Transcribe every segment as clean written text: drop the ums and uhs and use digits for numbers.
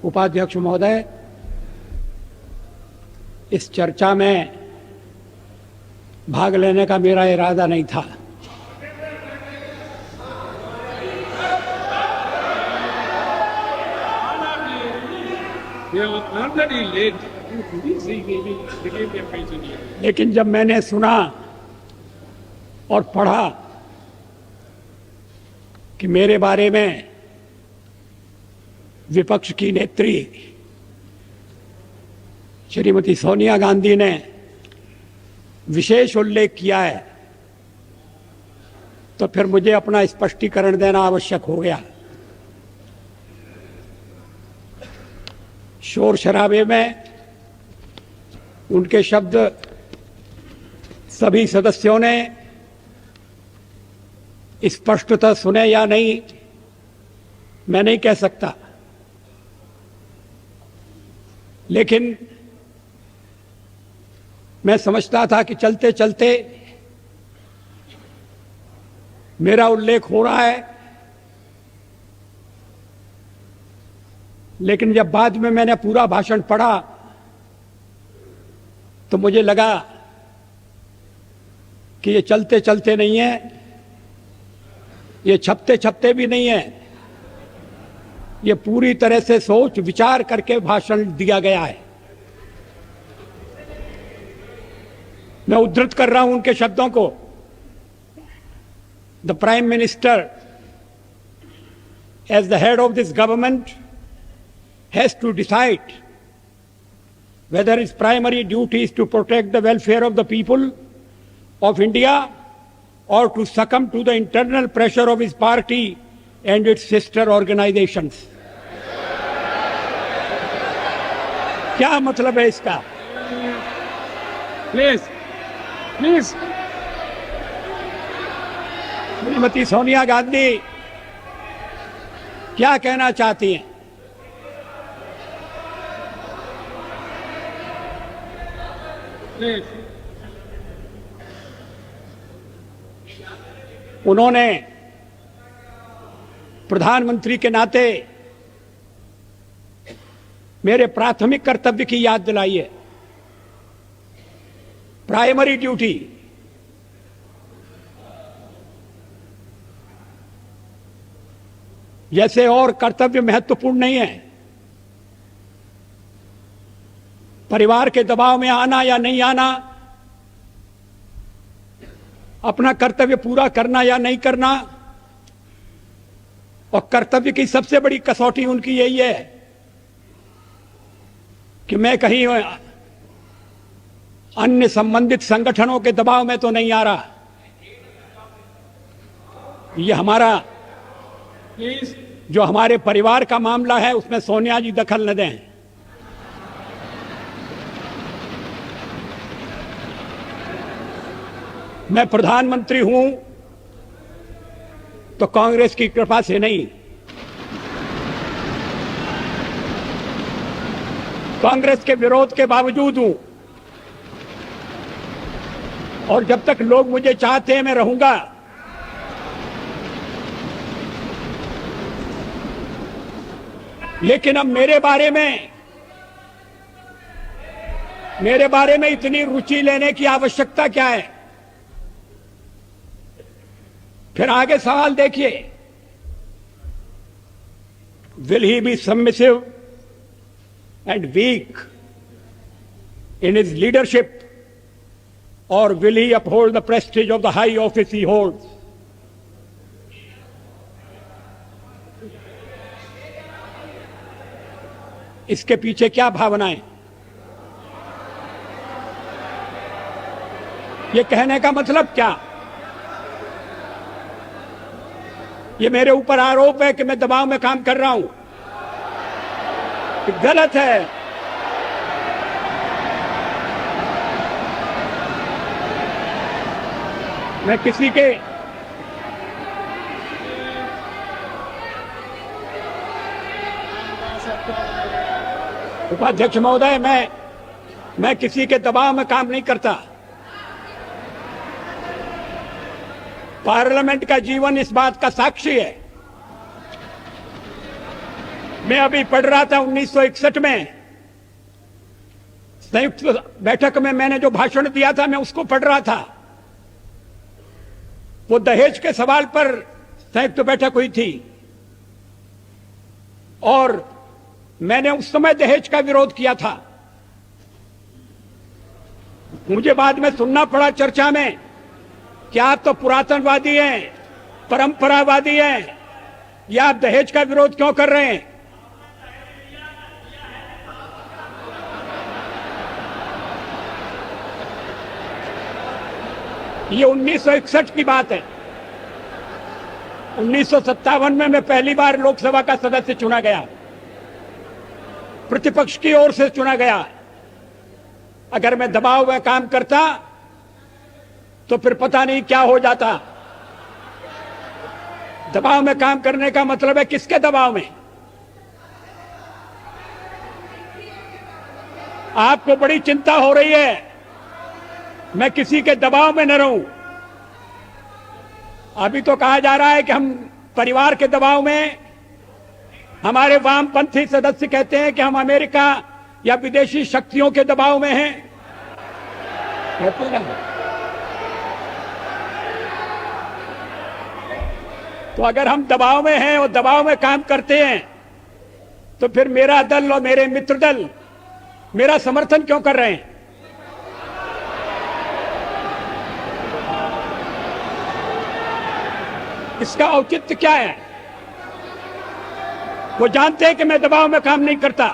उपाध्यक्ष महोदय, इस चर्चा में भाग लेने का मेरा इरादा नहीं था। लेकिन जब मैंने सुना और पढ़ा कि मेरे बारे में विपक्ष की नेत्री श्रीमती सोनिया गांधी ने विशेष उल्लेख किया है, तो फिर मुझे अपना स्पष्टीकरण देना आवश्यक हो गया। शोर शराबे में उनके शब्द सभी सदस्यों ने स्पष्टतः सुने या नहीं, मैं नहीं कह सकता, लेकिन मैं समझता था कि चलते चलते मेरा उल्लेख हो रहा है। लेकिन जब बाद में मैंने पूरा भाषण पढ़ा तो मुझे लगा कि ये चलते चलते नहीं है, ये छपते छपते भी नहीं है, ये पूरी तरह से सोच विचार करके भाषण दिया गया है। मैं उद्धृत कर रहा हूं उनके शब्दों को। The prime minister as the head of this government has to decide whether its primary duty is to protect the welfare of the people of India or to succumb to the internal pressure of his party and its sister organizations. क्या मतलब है इसका? Please Shrimati Sonia Gandhi क्या कहना चाहती हैं? उन्होंने प्रधानमंत्री के नाते मेरे प्राथमिक कर्तव्य की याद दिलाई है। प्राइमरी ड्यूटी, जैसे और कर्तव्य महत्वपूर्ण नहीं है, परिवार के दबाव में आना या नहीं आना, अपना कर्तव्य पूरा करना या नहीं करना, और कर्तव्य की सबसे बड़ी कसौटी उनकी यही है कि मैं कहीं अन्य संबंधित संगठनों के दबाव में तो नहीं आ रहा। ये हमारा जो हमारे परिवार का मामला है उसमें सोनिया जी दखल न दें। मैं प्रधानमंत्री हूं तो कांग्रेस की कृपा से नहीं, कांग्रेस के विरोध के बावजूद हूं, और जब तक लोग मुझे चाहते हैं मैं रहूंगा। लेकिन अब मेरे बारे में इतनी रुचि लेने की आवश्यकता क्या है? फिर आगे सवाल देखिए, will he be submissive and weak in his leadership, or will he uphold the prestige of the high office he holds? इसके पीछे क्या भावनाएं? ये कहने का मतलब क्या? ये मेरे ऊपर आरोप है कि मैं दबाव में काम कर रहा हूं, गलत है। मैं किसी के उपाध्यक्ष महोदय, मैं किसी के दबाव में काम नहीं करता। पार्लियामेंट का जीवन इस बात का साक्षी है। मैं अभी पढ़ रहा था 1961 में संयुक्त बैठक में मैंने जो भाषण दिया था, मैं उसको पढ़ रहा था। वो दहेज के सवाल पर संयुक्त बैठक हुई थी और मैंने उस समय दहेज का विरोध किया था। मुझे बाद में सुनना पड़ा चर्चा में कि आप तो पुरातनवादी हैं, परंपरावादी हैं, या आप दहेज का विरोध क्यों कर रहे हैं? ये 1961 की बात है। 1957 में मैं पहली बार लोकसभा का सदस्य चुना गया, प्रतिपक्ष की ओर से चुना गया। अगर मैं दबाव में काम करता तो फिर पता नहीं क्या हो जाता। दबाव में काम करने का मतलब है किसके दबाव में? आपको बड़ी चिंता हो रही है मैं किसी के दबाव में न रहूं। अभी तो कहा जा रहा है कि हम परिवार के दबाव में, हमारे वामपंथी सदस्य कहते हैं कि हम अमेरिका या विदेशी शक्तियों के दबाव में हैं। कहते हैं तो अगर हम दबाव में हैं और दबाव में काम करते हैं तो फिर मेरा दल और मेरे मित्र दल मेरा समर्थन क्यों कर रहे हैं? इसका औचित्य क्या है? वो जानते हैं कि मैं दबाव में काम नहीं करता।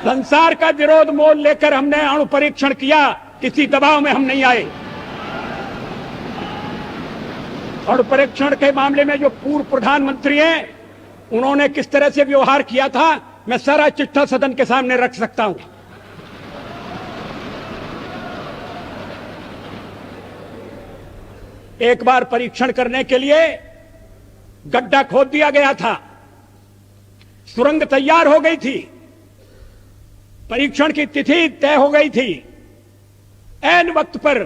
संसार का विरोध मोल लेकर हमने अणु परीक्षण किया, किसी दबाव में हम नहीं आए। अणु परीक्षण के मामले में जो पूर्व प्रधानमंत्री हैं, उन्होंने किस तरह से व्यवहार किया था, मैं सारा चिट्ठा सदन के सामने रख सकता हूं। एक बार परीक्षण करने के लिए गड्ढा खोद दिया गया था, सुरंग तैयार हो गई थी, परीक्षण की तिथि तय हो गई थी। ऐन वक्त पर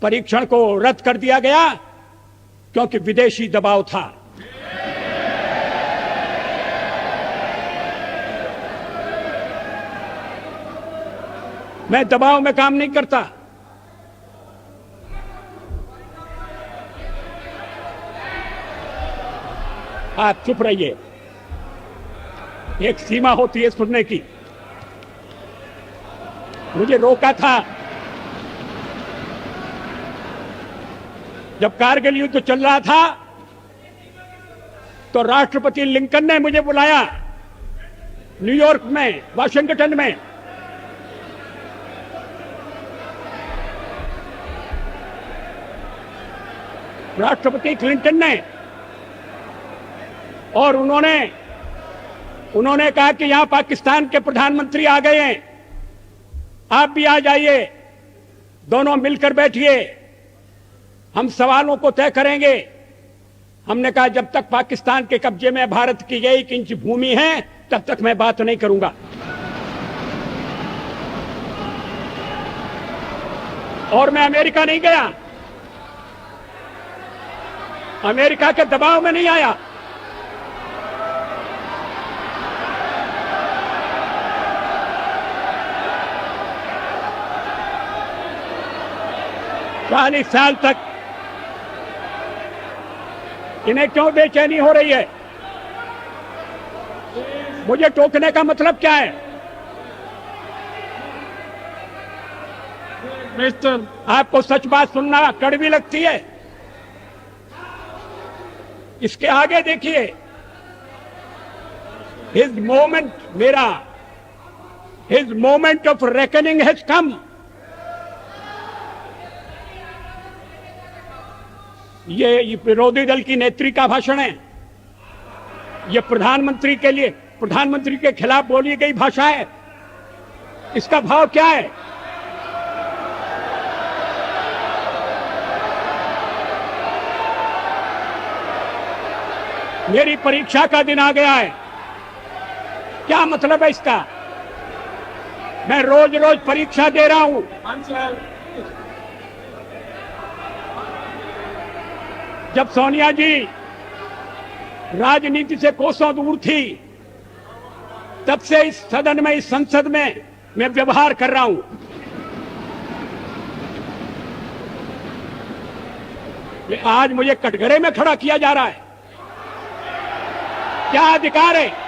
परीक्षण को रद्द कर दिया गया क्योंकि विदेशी दबाव था। मैं दबाव में काम नहीं करता। आप चुप रहिए, एक सीमा होती है सुनने की। मुझे रोका था जब कारगिल युद्ध चल रहा था, तो राष्ट्रपति लिंकन ने मुझे बुलाया न्यूयॉर्क में, वाशिंगटन में। राष्ट्रपति क्लिंटन ने, और उन्होंने कहा कि यहां पाकिस्तान के प्रधानमंत्री आ गए हैं, आप भी आ जाइए, दोनों मिलकर बैठिए, हम सवालों को तय करेंगे। हमने कहा जब तक पाकिस्तान के कब्जे में भारत की 1 इंच भूमि है तब तक मैं बात नहीं करूंगा। और मैं अमेरिका नहीं गया, अमेरिका के दबाव में नहीं आया। चालीस साल तक इन्हें क्यों बेचैनी हो रही है? मुझे टोकने का मतलब क्या है? मिस्टर, आपको सच बात सुनना कड़वी लगती है? इसके आगे देखिए, his moment of reckoning has come. ये विरोधी दल की नेत्री का भाषण है, ये प्रधानमंत्री के लिए, प्रधानमंत्री के खिलाफ बोली गई भाषा है। इसका भाव क्या है? मेरी परीक्षा का दिन आ गया है, क्या मतलब है इसका? मैं रोज रोज परीक्षा दे रहा हूं। जब सोनिया जी राजनीति से कोसों दूर थी, तब से इस सदन में, इस संसद में मैं व्यवहार कर रहा हूं। आज मुझे कटघरे में खड़ा किया जा रहा है, क्या अधिकार है?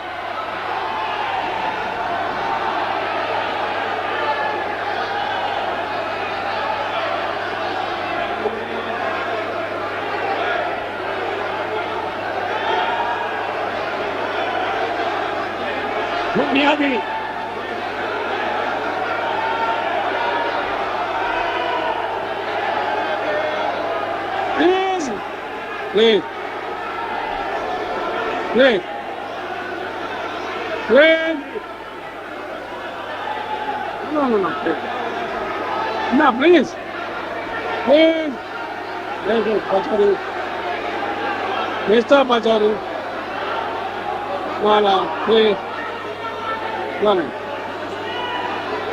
बुनियादी please please please please no please no please please Pachauri Mr. Pachauri no please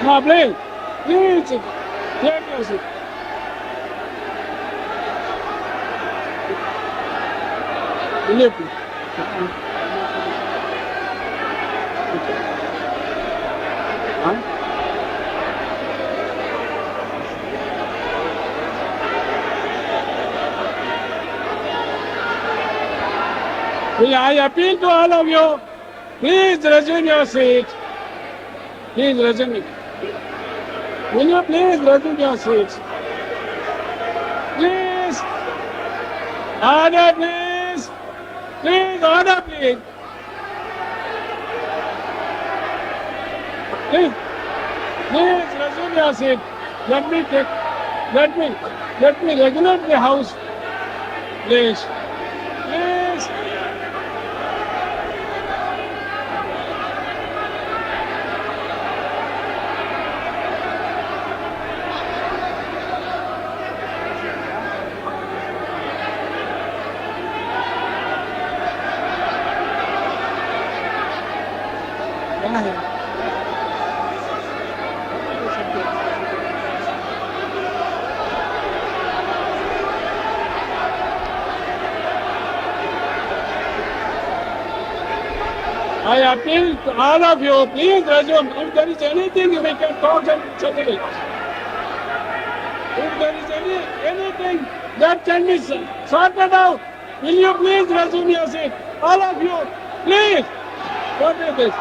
no please take your seat. Live. Huh? I appeal to all of you, please resume your seat. Please resume it. Will you please resume your seats? Please. Order, please. Please, order, please. Please. Please resume your seat. Let me regulate the house. Please. Please. I appeal to all of you, please resume. If there is anything we can talk and settle it. If there is anything that can be sorted out, will you please resume your seat? All of you, please. What is this?